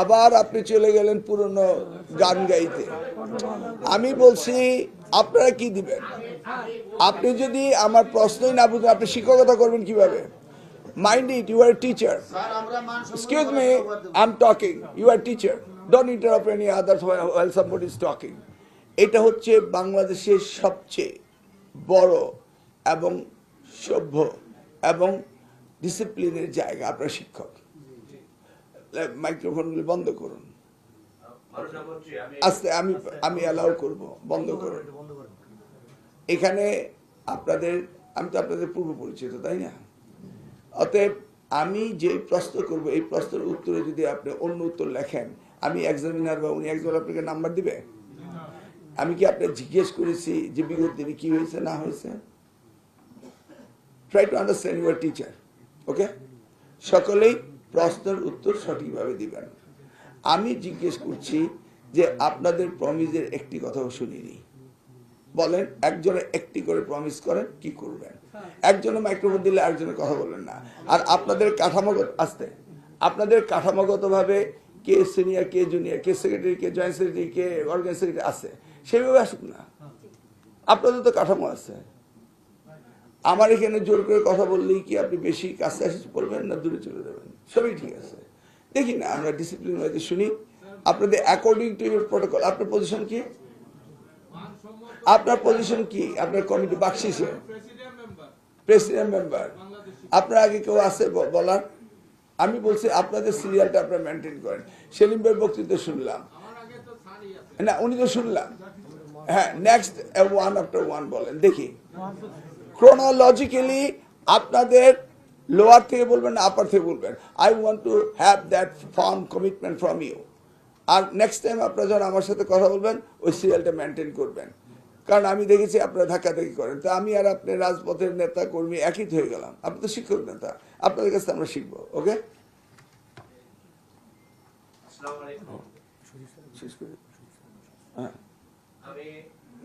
আবার আপনি চলে গেলেন পুরনো গান গাইতে। আমি বলছি আপনারা কি দিবেন? আপনি যদি আমার প্রশ্নই না বুঝেন আপনি শিক্ষকতা করবেন কিভাবে? Mind it, you are a teacher. Excuse me, I'm talking. You are a teacher. Don't interrupt any others while somebody is talking. এটা হচ্ছে বাংলাদেশের সবচেয়ে বড় এবং সভ্য এবং ডিসিপ্লিনের জায়গা। আপনার শিক্ষক, মাইক্রোফোনগুলি বন্ধ করুন। আস্তে আমি অ্যালাউ করব, বন্ধ করুন। এখানে আপনাদের, আমি তো আপনাদের পূর্ব পরিচিত, তাই না? অতএব আমি যে প্রশ্ন করব এই প্রশ্নের উত্তরে যদি আপনি অন্য উত্তর লেখেন, আমি এক্সামিনার বা উনি একজন আপনাকে নাম্বার দিবে? আমি কি আপনাকে জিজ্ঞেস করেছি যে বিগত দিনে কি হয়েছে না হয়েছে? Try to understand your teacher, okay? সকলেই প্রশ্নের উত্তর সঠিকভাবে দিবেন। আমি জিজ্ঞেস করছি যে আপনাদের প্রমিসের একটি কথাও শুনিনি। বলেন, একজনে একটি করে প্রমিস করেন, কি করবেন? একজনে মাইক্রোফোন দিলে আরেকজনের কথা বলবেন না। আর আপনাদের কাঠামোগত আসতে, আপনাদের কাঠামোগতভাবে কে সিনিয়র, কে জুনিয়র, কে সেক্রেটারি, কে জয়েন্ট সেক্রেটারি, কে অর্গানাইজ সেক্রেটারি আছে, সেইভাবে আসুক না। আপনাদের তো কাঠামো আছে। আমার এখানে জোর করে কথা বললেই কি আপনি বেশি কাছে আসে পড়বেন না দূরে চলে যাবেন? সবই ঠিক আছে। দেখি না, আমরা ডিসিপ্লিন ওয়াইজে শুনি আপনাদের অ্যাকর্ডিং টু ইউর প্রটোকল। আপনার পজিশন কি? আপনার পজিশন কি? আপনার কমিটি বাকশিসে প্রেসিডেন্ট মেম্বার। আপনার আগে কেউ আছে বলার? আমি বলছি আপনাদের সিরিয়ালটা আপনারা মেনটেন করেন। সেলিম ভাইয়ের বক্তৃতা শুনলাম না, উনি তো শুনলাম। হ্যাঁ, নেক্সট ওয়ান আফটার ওয়ান বলেন দেখি। ক্রোনোলজিক্যালি আপনাদের লোয়ার থেকে বলবেন না আপার থেকে বলবেন। I want to have that firm commitment from you. আর নেক্সট টাইম আপনারা যখন আমার সাথে কথা বলবেন ওই সিরিয়ালটা মেনটেন করবেন। কারণ আমি দেখেছি আপনারা ধাক্কাধাক্কি করেন। তো আমি আর আপনি রাজপথের নেতা কর্মী একই হয়ে গেলাম। আপনি তো শিক্ষক নেতা, আপনাদের কাছে আমরা শিখবো, ওকে?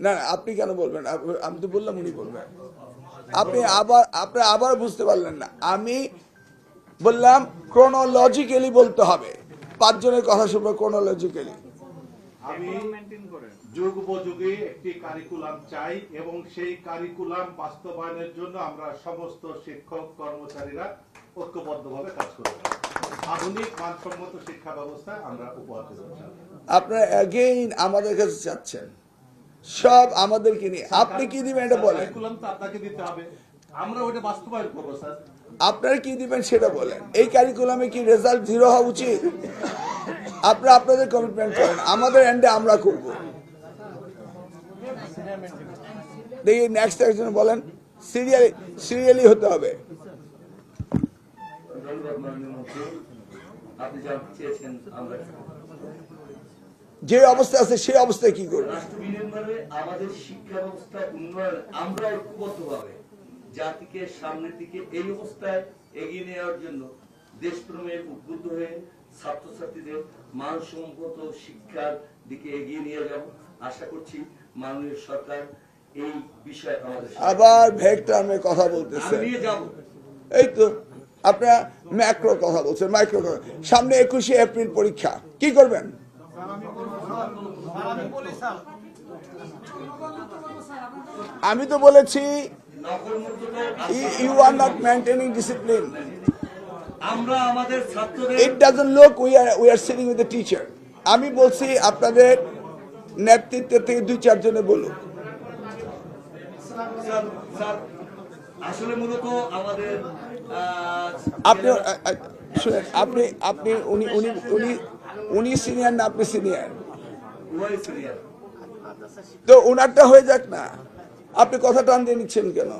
না আপনি কেন বলবেন? আমি তো বললাম উনি বলবেন। আপনি আবার বুঝতে পারলেন না। আমি বললাম ক্রোনোলজিক্যালি বলতে হবে। পাঁচজনের কথা শুনবো ক্রোনোলজিক্যালি। আমি যুগ উপযোগী একটি কারিকুলাম চাই এবং সেই কারিকুলাম বাস্তবায়নের জন্য আমরা সমস্ত শিক্ষক কর্মচারীরা ঐক্যবদ্ধভাবে কাজ করব। আধুনিক মানসম্মত শিক্ষা ব্যবস্থা আমরা উপহার দেব। আপনারা অ্যাগেইন আমাদের কাছে চাচ্ছেন সব আমাদেরকে নিয়ে। আপনি কি দিবেন এটা বলেন। কারিকুলাম তো আপনাকে দিতে হবে, আমরা ওটা বাস্তবায়ন করব। স্যার আপনারা কি দিবেন সেটা বলেন। এই কারিকুলামে কি রেজাল্ট 0 হওয়া উচিত? আপনারা আপনাদের কমিটমেন্ট করেন, আমাদের এন্ডে আমরা করব। দেখি নেক্সট একজন বলেন। সিরিয়ালি হতে হবে। যে অবস্থা আছে সেই অবস্থায় কি করবে? আমাদের শিক্ষা ব্যবস্থা উন্নয়ন আমরা ঐক্যবদ্ধভাবে জাতিকে সামনের দিকে এই অবস্থায় এগিয়ে নেওয়ার জন্য দেশপ্রেমে উদ্বুদ্ধ হয়ে ছাত্রছাত্রীদের মানসম্মত শিক্ষার দিকে এগিয়ে নিয়ে যাব। আশা করছি মাননীয় সরকার এই বিষয়ে আমাদের আবার ভেগ টার্মে কথা বলতেছে। নিয়ে যাব। এই তো আপনারা ম্যাক্রো কথা বলছেন, মাইক্রো কথা। সামনে 21শে এপ্রিল পরীক্ষা, কি করবেন? আমি তো বলেছি you are not maintaining discipline. আমরা আমাদের ছাত্রদের It doesn't look we are sitting with the teacher. আমি বলছি আপনাদের নেতৃত্ব থেকে 2-4 জনে বলুন। স্যার আসলে মূলত আমাদের আপনি শুনেন, আপনি উনি সিনিয়র না আপনি সিনিয়র? তো ওনারটা হয়ে যাক না, আপনি কথা টান দিয়ে নিচ্ছেন কেন?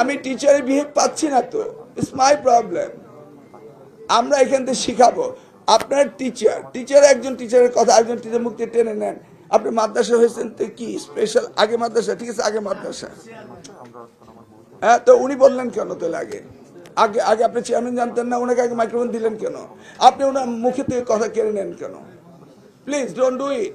আমি টিচারের বিহেভ পাচ্ছি না তো, ইটস মাই প্রবলেম। আমরা এখান থেকে শিখাবো। আপনার টিচার একজন টিচারের কথা একজন টিচার মুখ থেকে টেনে নেন। আপনি মাদ্রাসা হয়েছেন তো কি স্পেশাল? আগে মাদ্রাসা, ঠিক আছে, আগে মাদ্রাসা। হ্যাঁ, তো উনি বললেন কেন তাহলে আগে আগে আপনি চেয়ারম্যান জানতেন না, ওনাকে আগে মাইক্রোফোন দিলেন কেন? আপনি ওনার মুখে থেকে কথা কেড়ে নেন কেন? Please don't do it.